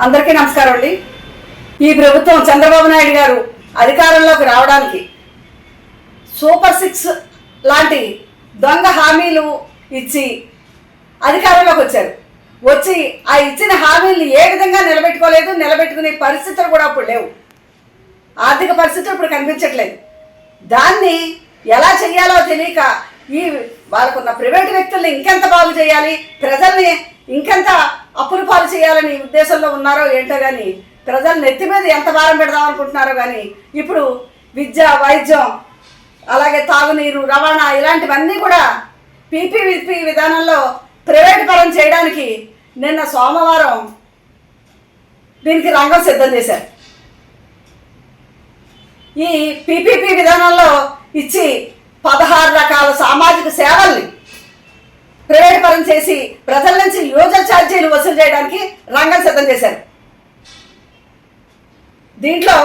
అందరికీ నమస్కారం అండి. ఈ ప్రభుత్వం చంద్రబాబు నాయుడు గారు అధికారంలోకి రావడానికి సూపర్ 6 లాంటి దొంగ హామీలు ఇచ్చి అధికారంలోకి వచ్చారు. వచ్చి ఆ ఇచ్చిన హామీలను ఏ విధంగా నిలబెట్టుకోలేదు, నిలబెట్టుకునే పరిస్థితులు కూడా అప్పుడు లేవు. ఆర్థిక పరిస్థితులు ఇప్పుడు కనిపించట్లేదు. దాన్ని ఎలా చేయాలో తెలియక వాళ్ళకున్న ప్రైవేటు వ్యక్తుల్ని ఇంకెంత బాగు చేయాలి, ప్రజల్ని ఇంకెంత అప్పుల పాలు చేయాలని ఉద్దేశంలో ఉన్నారో ఏంటో కానీ ప్రజల నెత్తి మీద ఎంత భారం పెడదాం అనుకుంటున్నారో కానీ ఇప్పుడు విద్య, వైద్యం, అలాగే తాగునీరు, రవాణా ఇలాంటివన్నీ కూడా పీపీపీ విధానంలో ప్రైవేటు పరం చేయడానికి నిన్న సోమవారం దీనికి రంగం సిద్ధం చేశారు. ఈ పీపీపీ విధానంలో ఇచ్చి 16 రకాల సామాజిక సేవల్ని ప్రైవేట్ పరం చేసి ప్రజల నుంచి యూజర్ ఛార్జీలు వసూలు చేయడానికి రంగం సిద్ధం చేశారు. దీంట్లో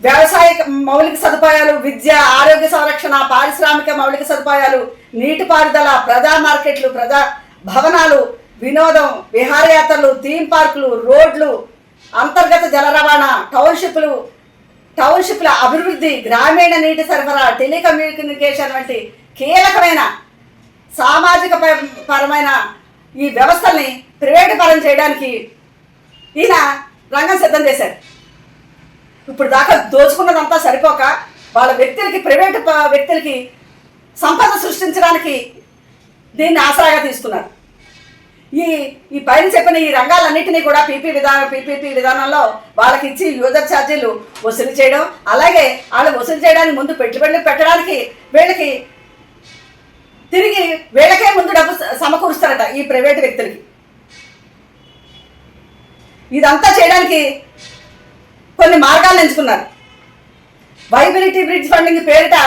వ్యవసాయ మౌలిక సదుపాయాలు, విద్య, ఆరోగ్య సంరక్షణ, పారిశ్రామిక మౌలిక సదుపాయాలు, నీటిపారుదల, ప్రజా మార్కెట్లు, ప్రజా భవనాలు, వినోదం, విహారయాత్రలు, థీమ్ పార్కులు, రోడ్లు, అంతర్గత జల రవాణా, టౌన్షిప్ల అభివృద్ధి, గ్రామీణ నీటి సరఫరా, టెలికమ్యూనికేషన్ వంటి కీలకమైన సామాజిక పరమైన ఈ వ్యవస్థల్ని ప్రైవేటు పరం చేయడానికి ఈయన రంగం సిద్ధం చేశారు. ఇప్పుడు దాకా దోచుకున్నదంతా సరిపోక వాళ్ళ వ్యక్తులకి, ప్రైవేటు వ్యక్తులకి సంపద సృష్టించడానికి దీన్ని ఆసరాగా తీసుకున్నారు. ఈ పైన చెప్పిన ఈ రంగాలన్నింటినీ కూడా పీపీపీ విధానంలో వాళ్ళకి ఇచ్చి యూజర్ ఛార్జీలు వసూలు చేయడం, అలాగే వాళ్ళు వసూలు చేయడానికి ముందు పెట్టుబడులు పెట్టడానికి వీళ్ళకి తిరిగి వీళ్ళకే ముందు డబ్బు సమకూరుస్తారట ఈ ప్రైవేటు వ్యక్తులకి. ఇదంతా చేయడానికి కొన్ని మార్గాలను ఎంచుకున్నారు. వైబిలిటీ బ్రిడ్జ్ ఫండింగ్ పేరిట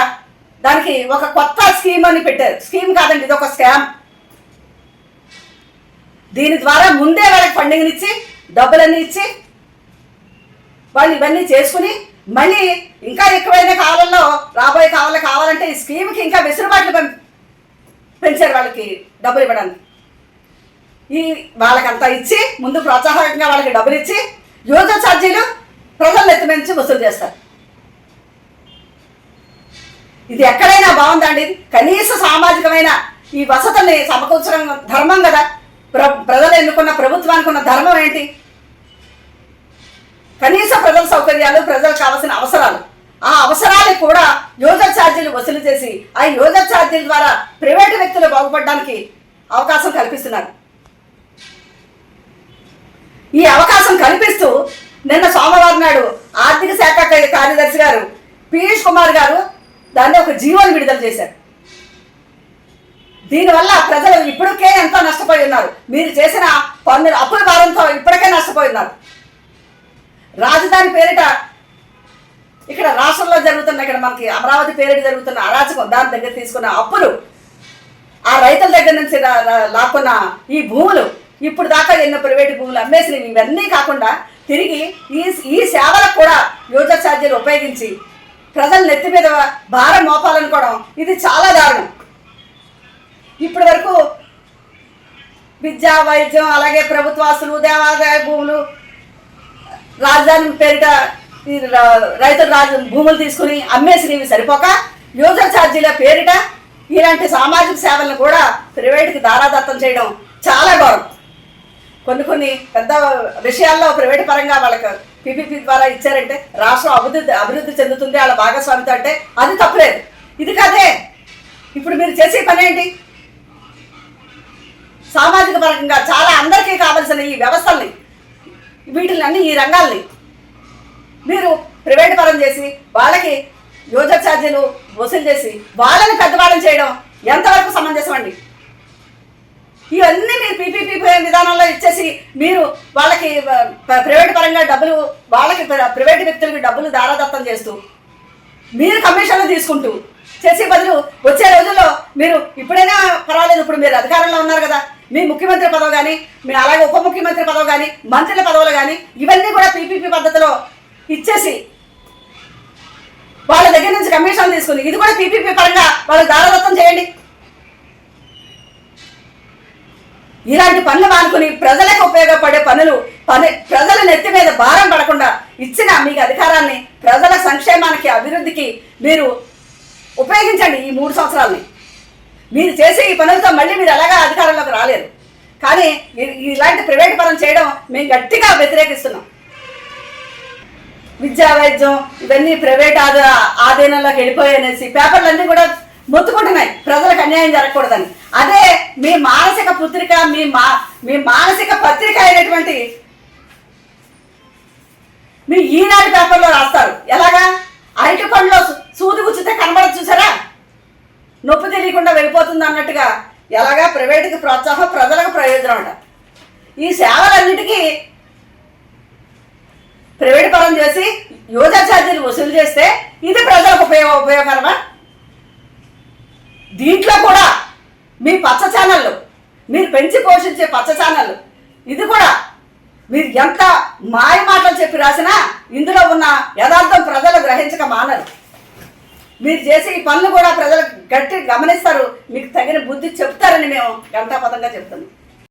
దానికి ఒక కొత్త స్కీమ్ అని పెట్టారు. స్కీమ్ కాదండి, ఇది ఒక స్కామ్. దీని ద్వారా ముందే వాళ్ళకి ఫండింగ్ ఇచ్చి డబ్బులన్నీ ఇచ్చి వాళ్ళు ఇవన్నీ చేసుకుని మళ్ళీ ఇంకా ఎక్కువైన కాలంలో రాబోయే కావాలంటే ఈ స్కీమ్కి ఇంకా వెసులుబాట్లు పెంచారు వాళ్ళకి డబ్బులు ఇవ్వడానికి. వాళ్ళకంతా ఇచ్చి ముందు ప్రోత్సాహకంగా వాళ్ళకి డబ్బులు ఇచ్చి యూజర్ ఛార్జీలు ప్రజలు ఎత్తిమించి వసూలు చేస్తారు. ఇది ఎక్కడైనా బాగుందండి? కనీస సామాజికమైన ఈ వసతుల్ని సమకూర్చడం ధర్మం కదా. ప్రజలు ఎన్నుకున్న ప్రభుత్వానికి ఉన్న ధర్మం ఏంటి? కనీస ప్రజల సౌకర్యాలు, ప్రజలకు కావాల్సిన అవసరాలు, ఆ అవసరాలకు కూడా యూజర్ ఛార్జీలు వసూలు చేసి ఆ యూజర్ ఛార్జీల ద్వారా ప్రైవేటు వ్యక్తులు బాగుపడడానికి అవకాశం కల్పిస్తున్నారు. ఈ అవకాశం కల్పిస్తూ నిన్న సోమవారం నాడు ఆర్థిక శాఖ కార్యదర్శి గారు పీయూష్ కుమార్ గారు దాన్ని ఒక జీవోని విడుదల చేశారు. దీనివల్ల ప్రజలు ఇప్పటికే ఎంతో నష్టపోయి ఉన్నారు. మీరు చేసిన పన్నుల అప్పుల భారంతో ఇప్పటికే నష్టపోయి ఉన్నారు. రాజధాని పేరిట ఇక్కడ రాష్ట్రంలో జరుగుతున్న, ఇక్కడ మనకి అమరావతి పేరిట జరుగుతున్న అరాచకం, దాని దగ్గర తీసుకున్న అప్పులు, ఆ రైతుల దగ్గర నుంచి లాక్కున్న ఈ భూములు, ఇప్పుడు దాకా ఎన్నో ప్రైవేటు భూములు అమ్మేసినవి, ఇవన్నీ కాకుండా తిరిగి ఈ సేవలకు కూడా యూజర్ ఛార్జీలు ఉపయోగించి ప్రజల నెత్తి మీద భారం మోపాలనుకోవడం ఇది చాలా దారుణం. ఇప్పటి వరకు విద్య, వైద్యం, అలాగే ప్రభుత్వాస్తులు, దేవాదాయ భూములు, రాజధాని పేరిట రైతులు భూములు తీసుకుని అమ్మేసినవి సరిపోక యూజర్ ఛార్జీల పేరిట ఇలాంటి సామాజిక సేవలను కూడా ప్రైవేటుకి దారాదత్తం చేయడం చాలా ఘోరం. కొన్ని పెద్ద విషయాల్లో ప్రైవేటు పరంగా వాళ్ళకి పీపీపీ ద్వారా ఇచ్చారంటే రాష్ట్రం అభివృద్ధి చెందుతుంది వాళ్ళ భాగస్వామితో, అంటే అది తప్పులేదు. ఇది కాదే. ఇప్పుడు మీరు చేసే పని ఏంటి? సామాజిక పరంగా చాలా అందరికీ కావాల్సిన ఈ వ్యవస్థల్ని, వీటిని ఈ రంగాల్ని మీరు ప్రైవేటు పరం చేసి వాళ్ళకి యూజర్ ఛార్జీలు వసూలు చేసి వాళ్ళని పెద్దవాళ్ళని చేయడం ఎంతవరకు సమంజసం అండి? ఇవన్నీ మీరు పీపీపీ విధానంలో ఇచ్చేసి మీరు వాళ్ళకి ప్రైవేటు పరంగా డబ్బులు, వాళ్ళకి ప్రైవేటు వ్యక్తులకి డబ్బులు దారాదత్తం చేస్తూ మీరు కమిషన్లు తీసుకుంటూ చేసే బదులు వచ్చే రోజుల్లో మీరు ఇప్పుడైనా పర్వాలేదు, ఇప్పుడు మీరు అధికారంలో ఉన్నారు కదా, మీ ముఖ్యమంత్రి పదవి కానీ, మీ అలాగే ఉప ముఖ్యమంత్రి పదవి కానీ, మంత్రుల పదవులు కానీ ఇవన్నీ కూడా పీపీపీ పద్ధతిలో ఇచ్చేసి వాళ్ళ దగ్గర నుంచి కమిషన్లు తీసుకుని ఇది కూడా పీపీపీ పరంగా వాళ్ళకి దారాదత్తం చేయండి. ఇలాంటి పనులు మానుకుని ప్రజలకు ఉపయోగపడే ప్రజల నెత్తి మీద భారం పడకుండా ఇచ్చిన మీకు అధికారాన్ని ప్రజల సంక్షేమానికి అభివృద్ధికి మీరు ఉపయోగించండి. ఈ 3 సంవత్సరాలని మీరు చేసే ఈ పనులతో మళ్ళీ మీరు ఎలాగా అధికారంలోకి రాలేరు. కానీ ఇలాంటి ప్రైవేట్ పనులు చేయడం మేము గట్టిగా వ్యతిరేకిస్తున్నాం. విద్యా వైద్యం ఇవన్నీ ప్రైవేట్ ఆధీనంలోకి వెళ్ళిపోయాయనేసి పేపర్లన్నీ కూడా మొత్తుకుంటున్నాయి ప్రజలకు అన్యాయం జరగకూడదని. అదే మీ మానసిక పుత్రిక మీ మానసిక పత్రిక అయినటువంటి మీ ఈనాడు పేపర్లో రాస్తారు. ఎలాగా అరటి పండులో సూది గుచ్చితే కనబడదు చూసారా, నొప్పి తెలియకుండా వెళ్ళిపోతుంది అన్నట్టుగా ఎలాగా ప్రైవేటుకి ప్రోత్సాహం ప్రజలకు ప్రయోజనం అంట. ఈ సేవలన్నిటికీ ప్రైవేట్ పరం చేసి యోజన ఛార్జీలు వసూలు చేస్తే ఇది ప్రజలకు ఉపయోగకరమా? దీంట్లో కూడా మీ పచ్చ ఛానళ్ళు, మీరు పెంచి పోషించే పచ్చ ఛానళ్ళు, ఇది కూడా మీరు ఎంత మాయ మాటలు చెప్పి రాసినా ఇందులో ఉన్న యథార్థం ప్రజలు గ్రహించక మానరు. మీరు చేసే ఈ పనులు కూడా ప్రజలు గట్టి గమనిస్తారు, మీకు తగిన బుద్ధి చెప్తారని మేము గంటాపదంగా చెప్తున్నాం.